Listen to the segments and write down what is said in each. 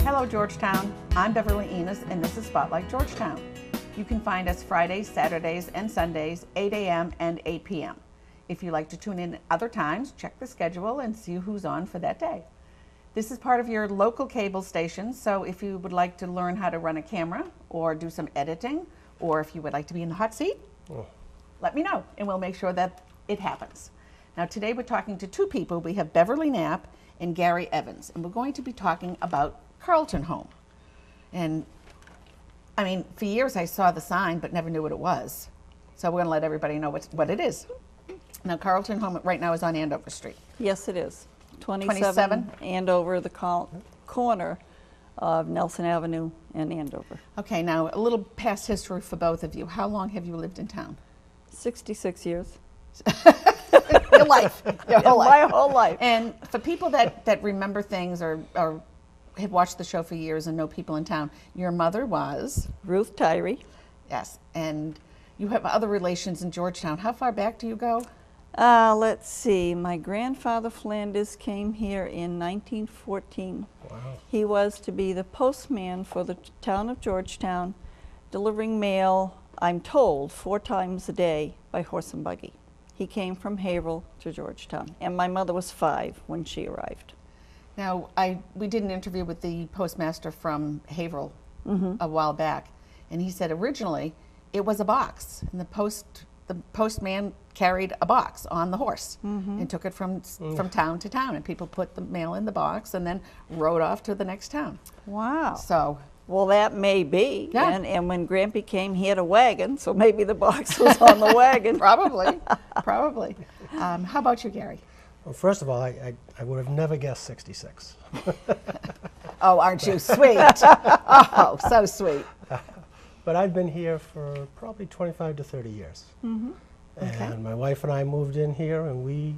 Hello Georgetown, I'm Beverly Enos and this is Spotlight Georgetown. You can find us Fridays, Saturdays, and Sundays, 8 a.m. and 8 p.m. If you like to tune in other times, check the schedule and see who's on for that day. This is part of your local cable station, so if you would like to learn how to run a camera or do some editing, or if you would like to be in the hot seat, let me know and we'll make sure that it happens. Now today we're talking to two people. We have Beverly Knapp and Gary Evans, and we're going to be talking about CarletonHome. And I mean, for years I saw the sign but never knew what it was. So we're going to let everybody know what it is. Now CarletonHome right now is on Andover Street. Yes, it is. 27 Andover, the corner of Nelson Avenue and Andover. Okay, now a little past history for both of you. How long have you lived in town? 66 years. Your life. Your whole life. My whole life. And for people that remember things or have watched the show for years and know people in town, your mother was? Ruth Tyree. Yes, and you have other relations in Georgetown. How far back do you go? Let's see. My grandfather Flanders came here in 1914. Wow. He was to be the postman for the town of Georgetown, delivering mail, I'm told, 4 times a day by horse and buggy. He came from Haverhill to Georgetown, and my mother was 5 when she arrived. Now, we did an interview with the postmaster from Haverhill a while back, and he said originally it was a box, and the postman carried a box on the horse and took it from town to town, and people put the mail in the box and then rode off to the next town. Wow. So. Well, that may be. Yeah. And when Grampy came, he had a wagon, so maybe the box was on the wagon. Probably, probably. How about you, Gary? Well, first of all, I would have never guessed 66. Oh, aren't you sweet? Oh, so sweet. But I've been here for probably 25 to 30 years. Okay. And my wife and I moved in here, and we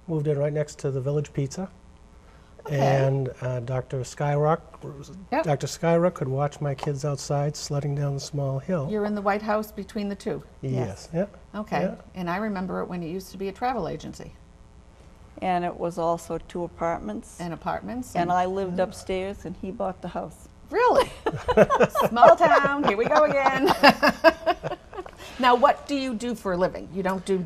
moved in right next to the Village Pizza. Okay. And Dr. Skyrock could watch my kids outside sledding down the small hill. You're in the White House between the two? Yes. Yep. Okay. Yeah. And I remember it when it used to be a travel agency. And it was also 2 apartments. And apartments. And I lived upstairs, and he bought the house. Really? Small town, here we go again. Now, what do you do for a living? You don't do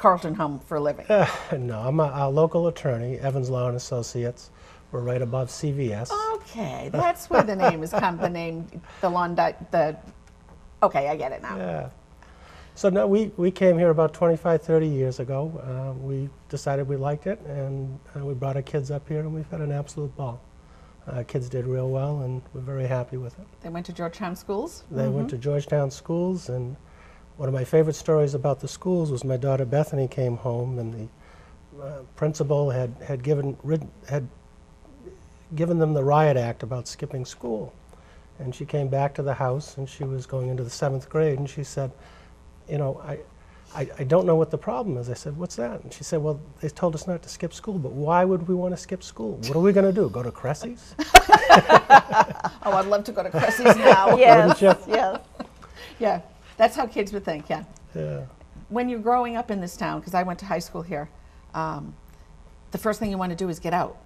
CarletonHome for a living? No, I'm a local attorney, Evans Law and Associates. We're right above CVS. Okay, that's where the name has come, okay, I get it now. Yeah. So no, we came here about 25, 30 years ago. We decided we liked it, and we brought our kids up here, and we've had an absolute ball. Kids did real well, and we're very happy with it. They went to Georgetown schools? They went to Georgetown schools, and one of my favorite stories about the schools was my daughter Bethany came home, and the principal had given them the riot act about skipping school. And she came back to the house, and she was going into the 7th grade, and she said, you know, I don't know what the problem is. I said, what's that? And she said, well, they told us not to skip school, but why would we want to skip school? What are we going to do, go to Cressy's? Oh, I'd love to go to Cressy's now. Yes, yes. Yeah, that's how kids would think, yeah. Yeah. When you're growing up in this town, because I went to high school here, the first thing you want to do is get out.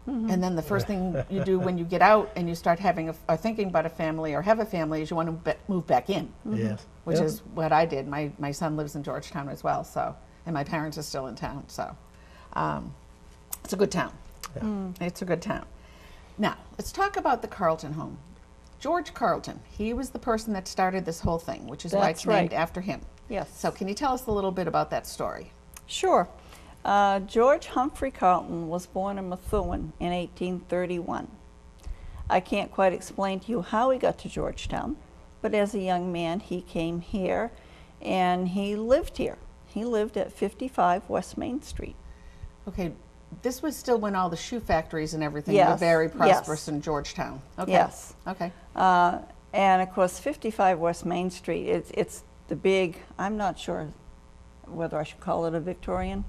And then the first thing you do when you get out and you start having or thinking about a family or have a family is you want to move back in. Yes. Which is what I did. My son lives in Georgetown as well, so, and my parents are still in town, so it's a good town. Yeah. It's a good town. Now, let's talk about the CarletonHome. George Carleton, he was the person that started this whole thing, which is why it's named after him. Yes. So can you tell us a little bit about that story? Sure. George Humphrey Carleton was born in Methuen in 1831. I can't quite explain to you how he got to Georgetown, but as a young man he came here and he lived here. He lived at 55 West Main Street. Okay, this was still when all the shoe factories and everything Yes. were very prosperous Yes. in Georgetown. Okay. Yes. Okay. And of course 55 West Main Street, it's the big, I'm not sure whether I should call it a Victorian,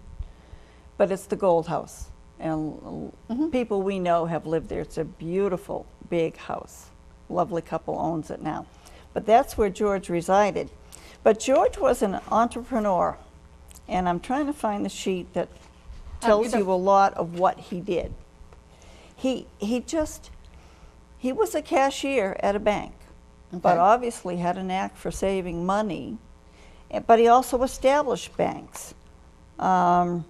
but it's the Gold House. And people we know have lived there. It's a beautiful, big house. Lovely couple owns it now. But that's where George resided. But George was an entrepreneur. And I'm trying to find the sheet that tells you a lot of what he did. He just, He was a cashier at a bank, but obviously had a knack for saving money. But he also established banks. There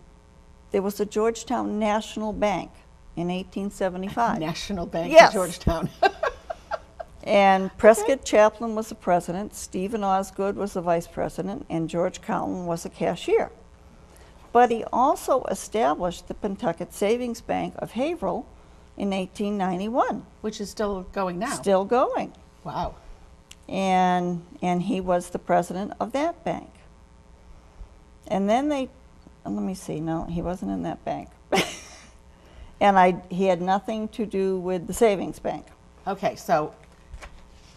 was a Georgetown National Bank in 1875. National Bank Yes. of Georgetown. And Prescott Chaplin was the president, Stephen Osgood was the vice president, and George Carleton was a cashier. But he also established the Pentucket Savings Bank of Haverhill in 1891. Which is still going now. Still going. Wow. And he was the president of that bank. And then let me see, no, he wasn't in that bank. And he had nothing to do with the savings bank. Okay, so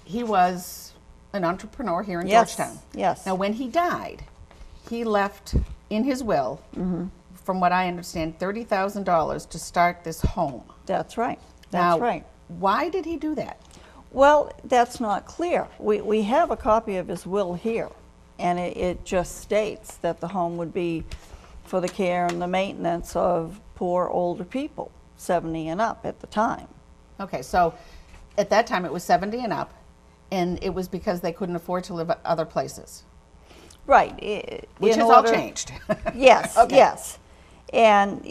he was an entrepreneur here in Yes, Georgetown. yes. Now, when he died, he left in his will, from what I understand, $30,000 to start this home. That's right. Now, That's right. why did he do that? Well, that's not clear. We have a copy of his will here, and it just states that the home would be for the care and the maintenance of poor older people, 70 and up at the time. Okay, so at that time it was 70 and up, and it was because they couldn't afford to live at other places. Right. Which has all changed. Yes, Okay. yes. And,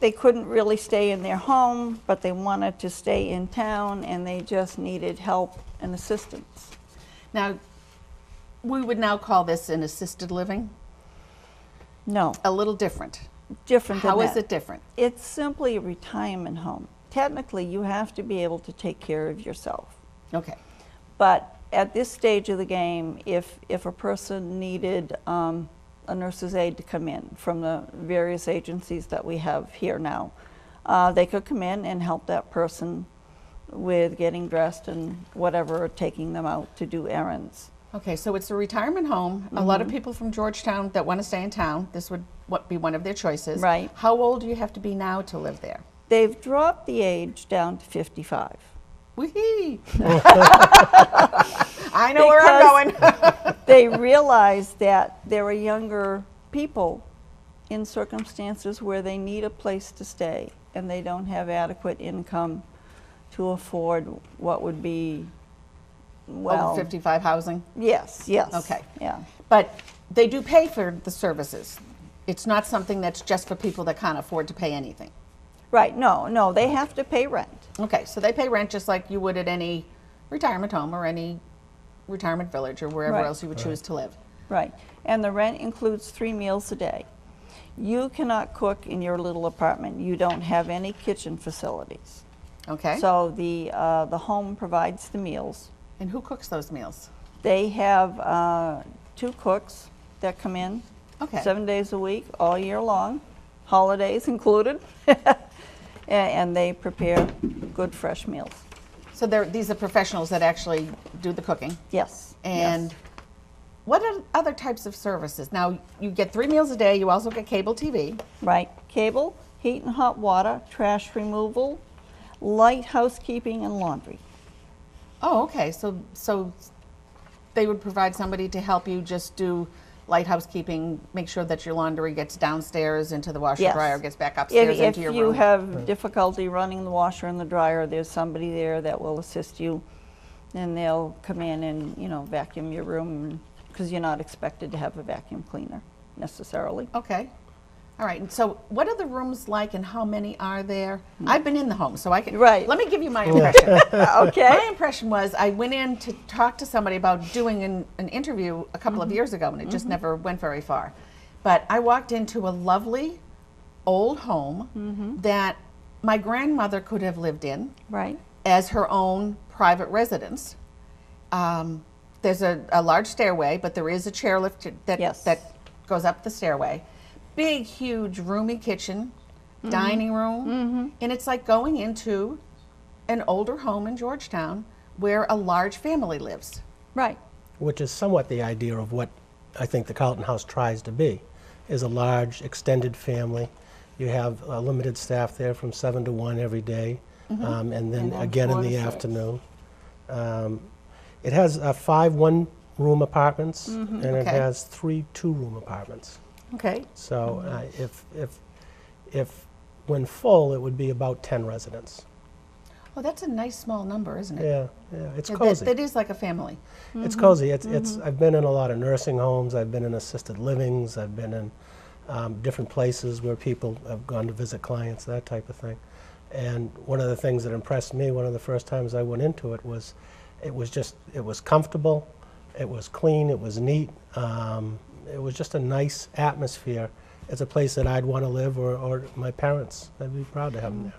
they couldn't really stay in their home, but they wanted to stay in town, and they just needed help and assistance. Now, we would now call this an assisted living. No, A little different. different than How is that. it different? It's simply a retirement home. Technically, you have to be able to take care of yourself. Okay. But at this stage of the game, if a person needed a nurse's aide to come in from the various agencies that we have here now, they could come in and help that person with getting dressed and whatever, or taking them out to do errands. Okay, so it's a retirement home. A lot of people from Georgetown that want to stay in town, this would be one of their choices. Right. How old do you have to be now to live there? They've dropped the age down to 55. Whee! I know where I'm going. They realize that there are younger people in circumstances where they need a place to stay and they don't have adequate income to afford what would be, well, Over 55 housing? yes, yes. Okay. Yeah. But they do pay for the services. It's not something that's just for people that can't afford to pay anything. Right, no, they have to pay rent. Okay, so they pay rent just like you would at any retirement home or any retirement village or wherever Right. else you would choose to live. Right, and the rent includes 3 meals a day. You cannot cook in your little apartment. You don't have any kitchen facilities. Okay? So the home provides the meals. And who cooks those meals? They have 2 cooks that come in Okay. 7 days a week, all year long, holidays included, and they prepare good fresh meals. So these are professionals that actually do the cooking. Yes. And yes. what are other types of services? Now, you get 3 meals a day. You also get cable TV. Right. Cable, heat and hot water, trash removal, light housekeeping, and laundry. Oh, okay. So they would provide somebody to help you just do light housekeeping, make sure that your laundry gets downstairs into the washer Yes. dryer, gets back upstairs into your If you room. have difficulty running the washer and the dryer, there's somebody there that will assist you, and they'll come in and, vacuum your room, because you're not expected to have a vacuum cleaner necessarily. Okay. All right. And so what are the rooms like and how many are there? I've been in the home, so I can. Right. Let me give you my impression. Okay. My impression was I went in to talk to somebody about doing an interview a couple of years ago, and it just never went very far. But I walked into a lovely old home that my grandmother could have lived in Right. as her own private residence. There's a large stairway, but there is a chairlift Yes. that goes up the stairway. Big, huge, roomy kitchen, dining room, and it's like going into an older home in Georgetown where a large family lives. Right. Which is somewhat the idea of what I think the Carleton House tries to be, is a large extended family. You have a limited staff there from 7 to 1 every day, and then then again in 4 to the 6. afternoon. It has 5 one-room apartments, and it Okay. has 3 two-room apartments. Okay. So if when full, it would be about 10 residents. Well, that's a nice small number, isn't it? Yeah, yeah, it's That- cozy. that is like a family. It's cozy. It's. I've been in a lot of nursing homes. I've been in assisted livings. I've been in different places where people have gone to visit clients, that type of thing. And one of the things that impressed me, one of the first times I went into it was comfortable, it was clean, it was neat. It was just a nice atmosphere. It's a place that I'd want to live, or my parents. I'd be proud to have them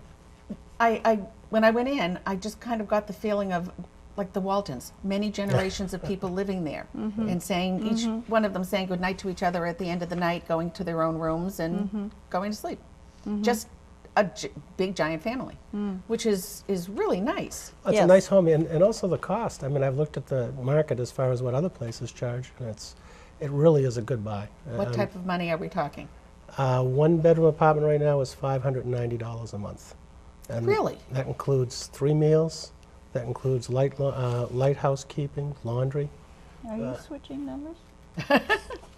there. When I went in, I just kind of got the feeling of like the Waltons, many generations of people living there, and saying each one of them saying goodnight to each other at the end of the night, going to their own rooms and going to sleep. Just a big giant family, which is really nice. It's Yes. a nice home, and also the cost. I mean, I've looked at the market as far as what other places charge, and it really is a good buy. What type of money are we talking? One bedroom apartment right now is $590 a month. And Really? that includes 3 meals. That includes light housekeeping, laundry. Are you switching numbers?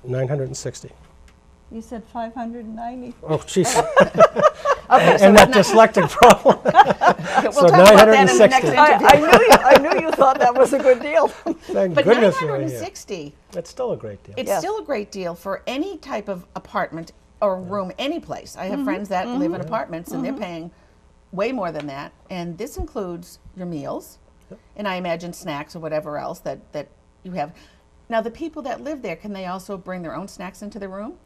960. You said 590. Oh, jeez. Okay, so And that dyslexic problem. we'll so talk about that in the 960. next interview. I knew you thought that was a good deal. Thank But goodness you were here. 960, That's still a great deal. it's Yes. still a great deal for any type of apartment or room, any place. I have friends that live in apartments, and they're paying way more than that. And this includes your meals, and I imagine snacks or whatever else that you have. Now, the people that live there, can they also bring their own snacks into the room?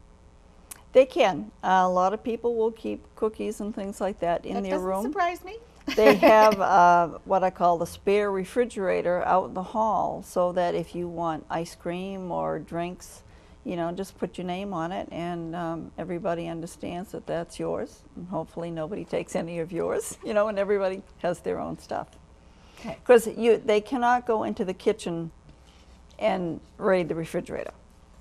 They can. A lot of people will keep cookies and things like that in That their doesn't room. surprise me. They have what I call the spare refrigerator out in the hall, so that if you want ice cream or drinks, you know, just put your name on it, and everybody understands that that's yours, and hopefully nobody takes any of yours, you know, and everybody has their own stuff. Okay. Because they cannot go into the kitchen and raid the refrigerator.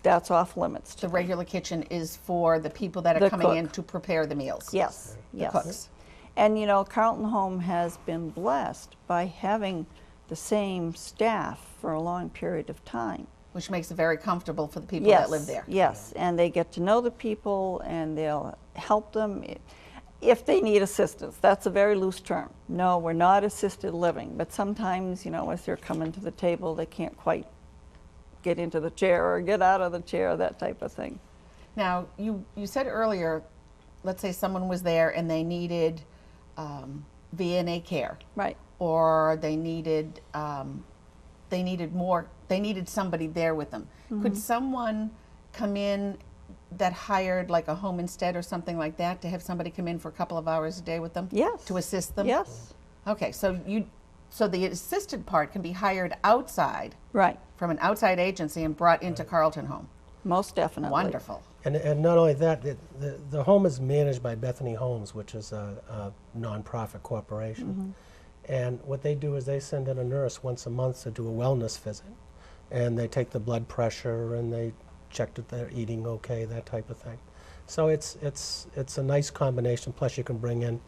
That's off limits. The regular kitchen is for the people that are The coming in cook. to prepare the meals. Yes, The yes. cooks. And you know, Carleton Home has been blessed by having the same staff for a long period of time. Which makes it very comfortable for the people that live there. Yes, and they get to know the people, and they'll help them if they need assistance. That's a very loose term. No, we're not assisted living, but sometimes, you know, as they're coming to the table, they can't quite get into the chair or get out of the chair, that type of thing. Now, you said earlier, let's say someone was there and they needed VNA care, Right. or they needed somebody there with them. Could someone come in that hired like a home instead or something like that, to have somebody come in for a couple of hours a day with them? Yes. To assist them? Yes. Okay, so the assisted part can be hired outside Right. from an outside agency and brought into Carleton Home. Most definitely. Wonderful. And not only that, the home is managed by Bethany Homes, which is a nonprofit corporation. And what they do is they send in a nurse once a month to do a wellness visit. And they take the blood pressure, and they check that they're eating okay, that type of thing. So it's a nice combination. Plus you can bring in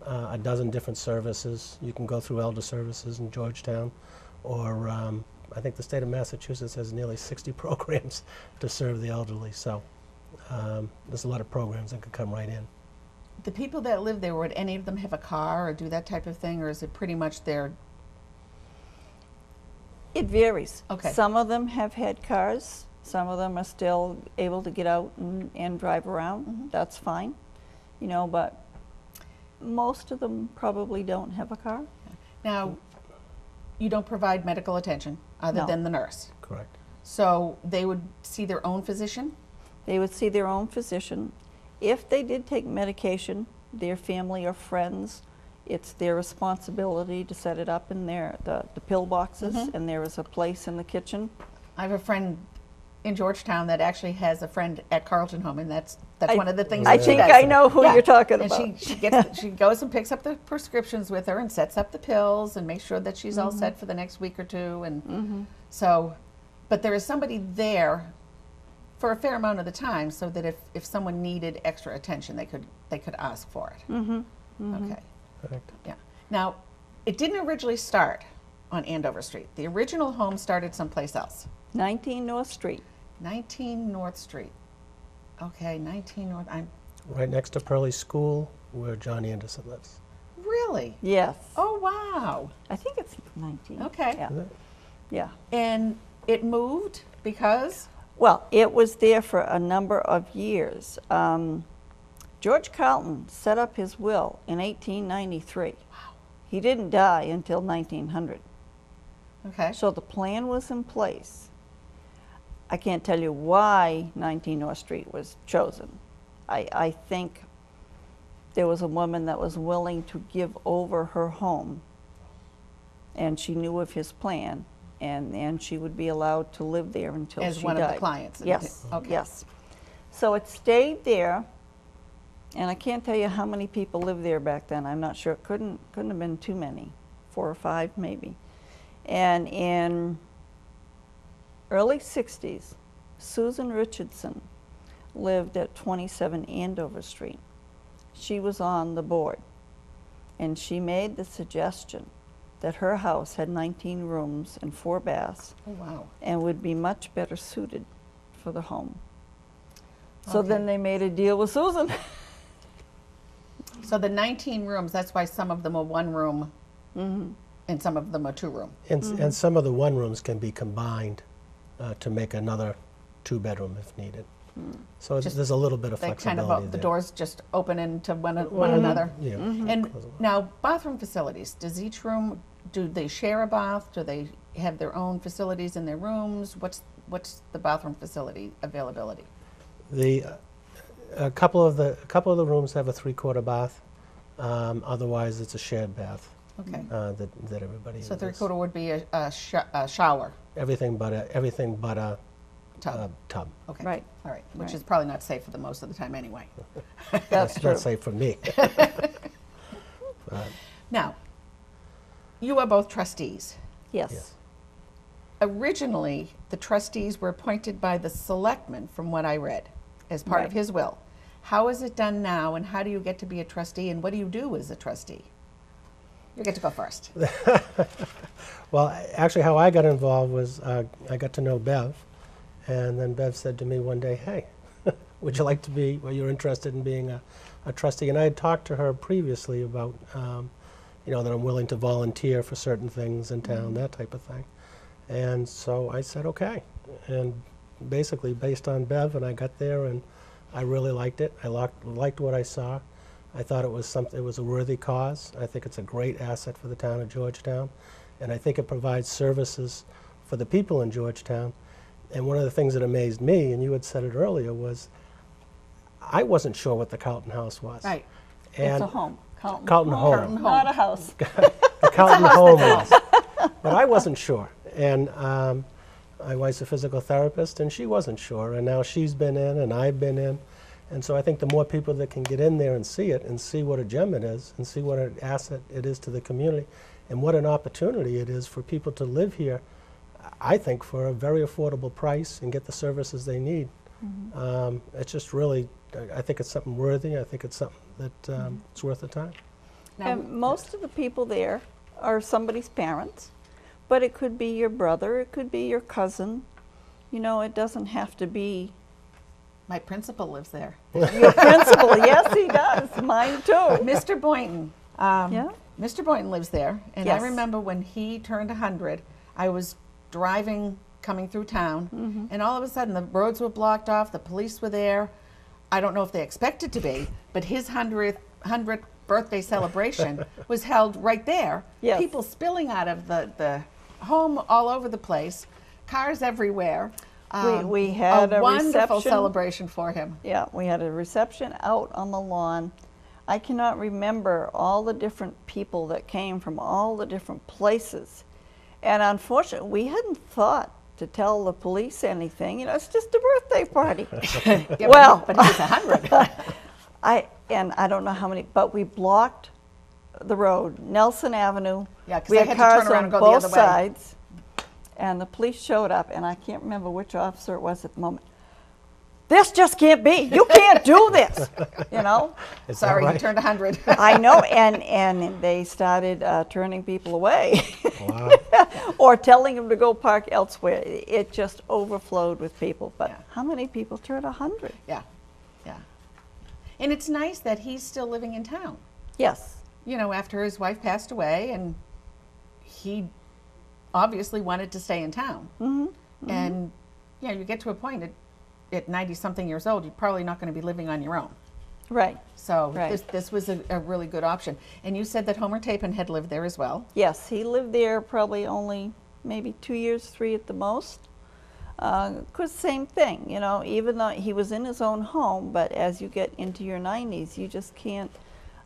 a dozen different services. You can go through elder services in Georgetown, or I think the state of Massachusetts has nearly 60 programs to serve the elderly. So there's a lot of programs that could come right in. The people that live there, would any of them have a car or do that type of thing, or is it pretty much their? It varies. Okay. Some of them have had cars. Some of them are still able to get out and drive around. That's fine, you know, but most of them probably don't have a car. Now, you don't provide medical attention other No. than the nurse. Correct. So they would see their own physician? They would see their own physician. If they did take medication, their family or friends, it's their responsibility to set it up in the pill boxes, and there is a place in the kitchen. I have a friend in Georgetown that actually has a friend at Carleton Home, and that's one of the things I that she think does. I know who you're talking and about. she goes and picks up the prescriptions with her and sets up the pills and makes sure that she's all set for the next week or two. And so, but there is somebody there for a fair amount of the time, so that if someone needed extra attention, they could ask for it. Okay. Correct. Yeah. Now, it didn't originally start on Andover Street. The original home started someplace else. 19 North Street. 19 North Street. Okay, 19 North. Right next to Pearly School, where John Anderson lives. Really? Yes. Oh, wow. Wow. I think it's 19. Okay. Yeah. Is it? Yeah. And it moved because? Well, it was there for a number of years. George Carleton set up his will in 1893. Wow. He didn't die until 1900. Okay. So the plan was in place. I can't tell you why 19 North Street was chosen. I think there was a woman that was willing to give over her home, and she knew of his plan, and she would be allowed to live there until she died. As one of the clients? Yes, Okay. yes. So it stayed there, and I can't tell you how many people lived there back then. I'm not sure. It couldn't have been too many, 4 or 5 maybe. And in early 60s, Susan Richardson lived at 27 Andover Street. She was on the board, and she made the suggestion that her house had 19 rooms and 4 baths Oh, wow. and would be much better suited for the home. So Okay. then they made a deal with Susan. So the 19 rooms, that's why some of them are 1 room and some of them are 2 room. And some of the one rooms can be combined to make another 2-bedroom if needed. So Just there's a little bit of They kind flexibility of, the there. doors just open into one Well, another. Yeah. And now, bathroom facilities, does each room, do they share a bath? Do they have their own facilities in their rooms? What's the bathroom facility availability? A couple of the rooms have a 3/4 bath. Otherwise, it's a shared bath Okay. that everybody So uses. 3/4 would be a shower Everything but a tub. tub. Okay. Right. All right. Which Right. is probably not safe for them most of the time anyway. That's true. Not safe for me. Now, you are both trustees. Yes. Yes. Originally, the trustees were appointed by the selectman, from what I read, as part of Right. his will. How is it done now, and how do you get to be a trustee, and what do you do as a trustee? You get to go first. Well, actually, how I got involved was I got to know Bev, and then Bev said to me one day, "Hey, would you like to be? Well, you're interested in being a trustee?" And I had talked to her previously about, that I'm willing to volunteer for certain things in town, that type of thing. And so I said, "Okay," and basically based on Bev, and I got there, and I really liked it. I liked what I saw. I thought it was a worthy cause. I think it's a great asset for the town of Georgetown, and I think it provides services for the people in Georgetown. And one of the things that amazed me, and you had said it earlier, was I wasn't sure what the Carleton House was. Right. And It's a home. Carleton Carleton Home. Home. Not a house. The Carleton Home was. But I wasn't sure. And my wife's a physical therapist, and she wasn't sure. And now she's been in, and I've been in. And so I think the more people that can get in there and see it, and see what a gem it is, and see what an asset it is to the community, and what an opportunity it is for people to live here, I think, for a very affordable price and get the services they need. It's just really, I think it's something worthy. I think it's something that it's worth the time. Now, And most of the people there are somebody's parents, but it could be your brother, it could be your cousin. You know, it doesn't have to be my principal lives there. your principal. Yes, he does. Mine too. Mr. Boynton. Yeah. Mr. Boynton lives there, and I Yes. remember when he turned 100, I was driving, coming through town, and all of a sudden the roads were blocked off, the police were there. I don't know if they expected to be, but his 100th birthday celebration was held right there. Yes. People spilling out of the home all over the place, cars everywhere. We had a wonderful reception. celebration for him. Yeah, we had a reception out on the lawn. I cannot remember all the different people that came from all the different places. And unfortunately, we hadn't thought to tell the police anything. You know, it's just a birthday party. Yeah, Well- but he was 100. I don't know how many, but we blocked the road, Nelson Avenue. Yeah, 'cause we they had had to turn cars around on and go the both other way. sides. And the police showed up, and I can't remember which officer it was at the moment. This just can't be. You can't do this. You know. Is that Sorry, he right? turned 100. I know, and they started turning people away, Wow. or telling them to go park elsewhere. It just overflowed with people. But Yeah. how many people turned 100? Yeah, yeah. And it's nice that he's still living in town. Yes. You know, after his wife passed away, and he obviously wanted to stay in town. And yeah, you get to a point at 90-something years old, you're probably not going to be living on your own. Right. So Right. this was a really good option. And you said that Homer Tappan had lived there as well. Yes, he lived there probably only maybe 2 years, 3 at the most. 'Cause same thing, you know, even though he was in his own home, but as you get into your 90s, you just can't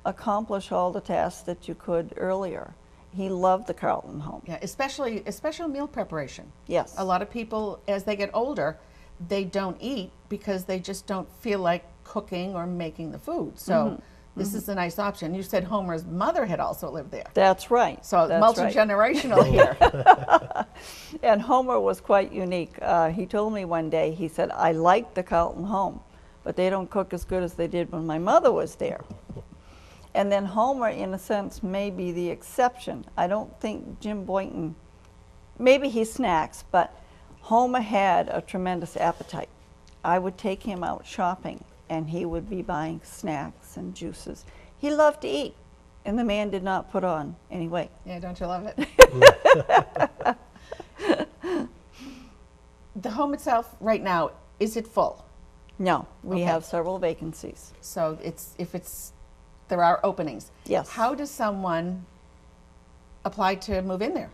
accomplish all the tasks that you could earlier. He loved the Carleton home. Yeah, especially meal preparation. Yes. A lot of people, as they get older, they don't eat because they just don't feel like cooking or making the food. So this is a nice option. You said Homer's mother had also lived there. That's right. So That's multi-generational here. And Homer was quite unique. He told me one day, he said, I like the Carleton home, but they don't cook as good as they did when my mother was there. And then Homer, in a sense, may be the exception. I don't think Jim Boynton, maybe he snacks, but Homer had a tremendous appetite. I would take him out shopping, and he would be buying snacks and juices. He loved to eat, and the man did not put on any weight. Yeah, don't you love it? The home itself right now, is it full? No, we Okay. have several vacancies. So there are openings. Yes. How does someone apply to move in there?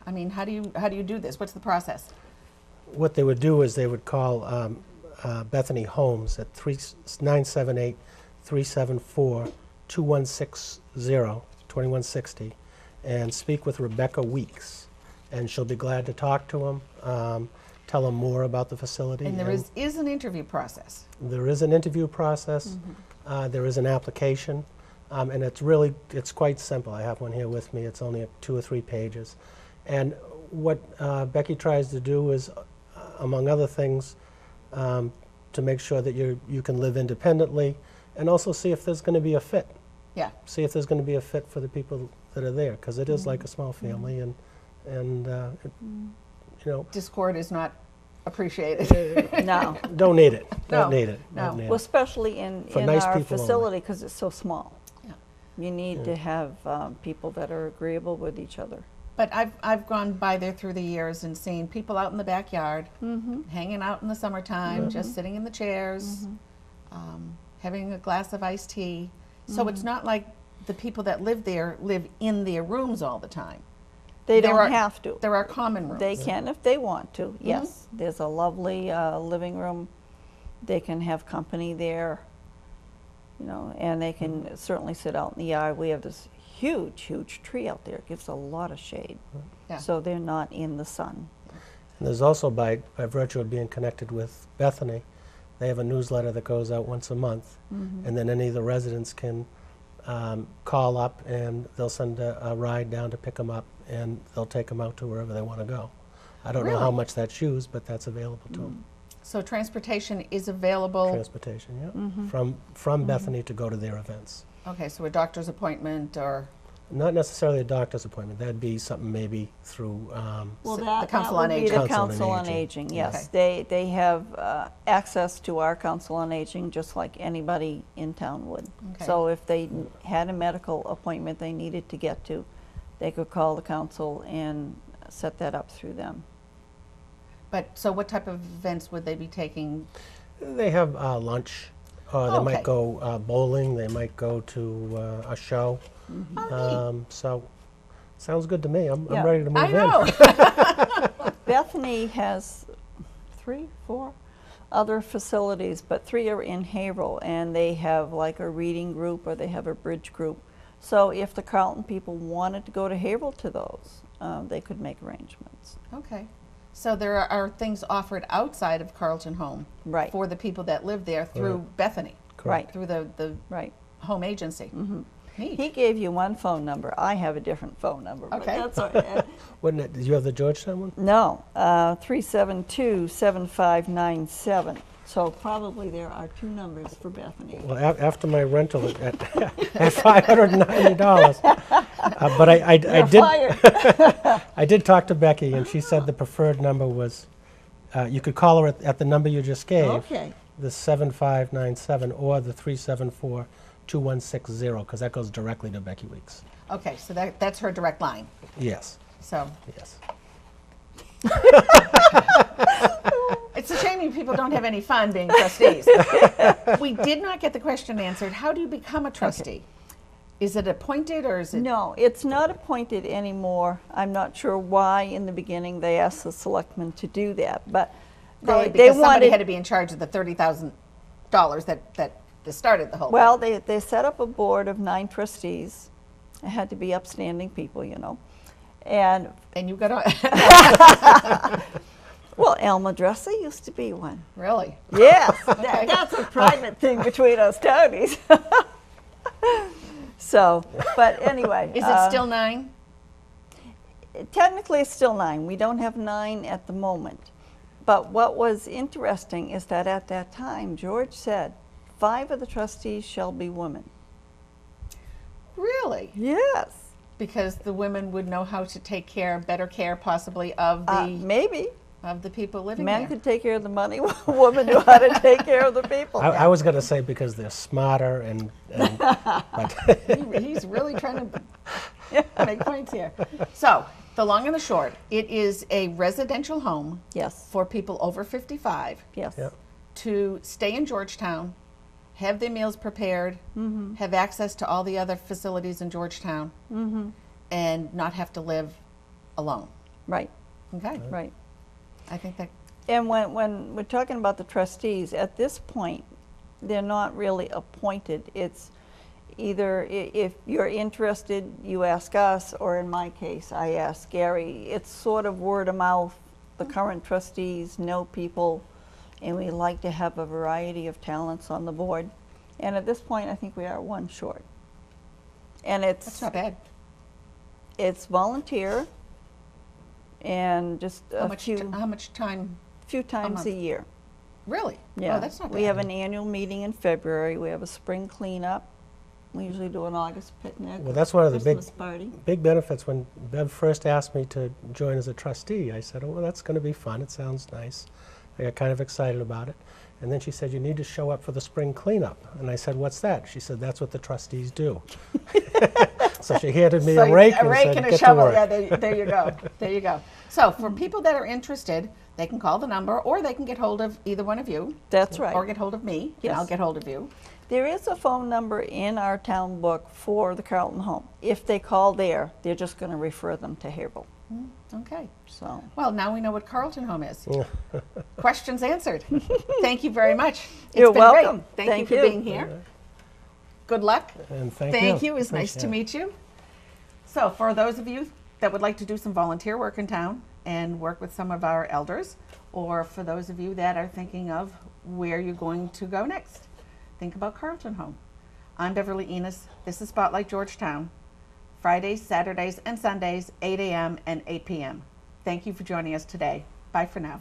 I mean, how do you do this? What's the process? What they would do is they would call Bethany Homes at 978-374-2160, 2160, and speak with Rebecca Weeks. And she'll be glad to talk to them, tell them more about the facility. And there is an interview process. There is an interview process. There is an application. And it's quite simple. I have one here with me. It's only 2 or 3 pages. And what Becky tries to do is, among other things, to make sure that you can live independently, and also see if there's going to be a fit. Yeah. See if there's going to be a fit for the people that are there, because it is like a small family, and you know, Discord is not appreciated. No. don't need it. No, Don't need it. no. Don't need Well, it. especially in For nice our people only. facility, because it's so small. Yeah. You need to have people that are agreeable with each other. But I've gone by there through the years and seen people out in the backyard, hanging out in the summertime, just sitting in the chairs, having a glass of iced tea. So it's not like the people that live there live in their rooms all the time. They There don't are- have to. There are common rooms. They can if they want to, yes. There's a lovely living room. They can have company there, you know, and they can certainly sit out in the yard. We have this huge, huge tree out there. It gives a lot of shade. Yeah. So they're not in the sun. And there's also, by virtue of being connected with Bethany, they have a newsletter that goes out once a month, and then any of the residents can call up, and they'll send a ride down to pick them up, and they'll take them out to wherever they want to go. I don't know how Really? much that's used, but that's available to them. So transportation is available. Transportation, yeah, from Bethany to go to their events. Okay, so a doctor's appointment or Not necessarily a doctor's appointment. That'd be something maybe through, So the Council on would be Aging. the Council on Council on Aging. Aging, yes. They have access to our Council on Aging just like anybody in town would. Okay. So if they had a medical appointment they needed to get to, they could call the council and set that up through them. But so what type of events would they be taking? they have lunch, or they Okay. might go bowling, they might go to a show. So, sounds good to me. I'm Yeah. ready to move I in. know. Bethany has 3, 4 other facilities, but 3 are in Haverhill, and they have like a reading group or they have a bridge group. So if the Carleton people wanted to go to Haverhill to those, they could make arrangements. Okay. So there are things offered outside of CarletonHome Right. for the people that live there through Bethany, Right, through the right. home agency. Neat. He gave you one phone number. I have a different phone number. But Okay. that's all right. Wouldn't it, did you have the Georgetown one? No, 372-7597. So probably there are 2 numbers for Bethany. Well, after my rental at $590, but I You're did fired. I did talk to Becky, and she said the preferred number was, you could call her at the number you just gave, Okay. the 7597 or the 374-2160, because that goes directly to Becky Weeks. Okay, so that's her direct line. Yes. So Yes. it's a shame you people don't have any fun being trustees. We did not get the question answered. How do you become a trustee? Is it appointed or is it? No, it's not appointed anymore. I'm not sure why in the beginning they asked the selectmen to do that, but Probably they because somebody wanted. had to be in charge of the $30,000 that started the whole Well, they set up a board of 9 trustees. It had to be upstanding people, you know. And, thing. And you got on. well, Alma Dresser used to be one. Really? Yes, that's a private thing between us townies. So, but anyway. Is it still 9? Technically, it's still 9. We don't have 9 at the moment. But what was interesting is that at that time, George said, 5 of the trustees shall be women. Really? Yes. Because the women would know how to take care, better care possibly of Maybe. the people living Men there. could take care of the money, women knew how to take care of the people. I was going to say because they're smarter and but He's really trying to make points here. So, the long and the short, it is a residential home Yes, for people over 55 yes. yeah. to stay in Georgetown, have their meals prepared, have access to all the other facilities in Georgetown, and not have to live alone. Right, Okay? right. I think that, And when we're talking about the trustees, at this point, they're not really appointed. It's either if you're interested, you ask us, or in my case, I ask Gary. It's sort of word of mouth. The current trustees know people, and we like to have a variety of talents on the board. And at this point, I think we are 1 short. And that's not bad. it's volunteer, and just How a much, few how much time? times month? a year. Really? Yeah, Oh, that's not bad. we have an annual meeting in February. We have a spring cleanup. We usually do an August picnic. Well, that's one of the Christmas party. big benefits. When Bev first asked me to join as a trustee, I said, oh, well, that's going to be fun. It sounds nice. I got kind of excited about it. And then she said, you need to show up for the spring cleanup. And I said, what's that? She said, that's what the trustees do. So she handed me a rake and said, a get to shovel. work. Yeah, there you go. There you go. So for people that are interested, they can call the number, or they can get hold of either one of you. That's right. Or get hold of me, and Yes. I'll get hold of you. There is a phone number in our town book for the Carleton Home. If they call there, they're just going to refer them to Haverhill. Okay. So, Well, now we know what Carleton Home is. Questions answered. Thank you very much. It's You're been welcome. Great. Thank you for being here. Good luck. And thank you. It was nice to meet you. So for those of you that would like to do some volunteer work in town and work with some of our elders, or for those of you that are thinking of where you're going to go next, think about Carleton Home. I'm Beverly Enos. This is Spotlight Georgetown. Fridays, Saturdays, and Sundays, 8 a.m. and 8 p.m. Thank you for joining us today. Bye for now.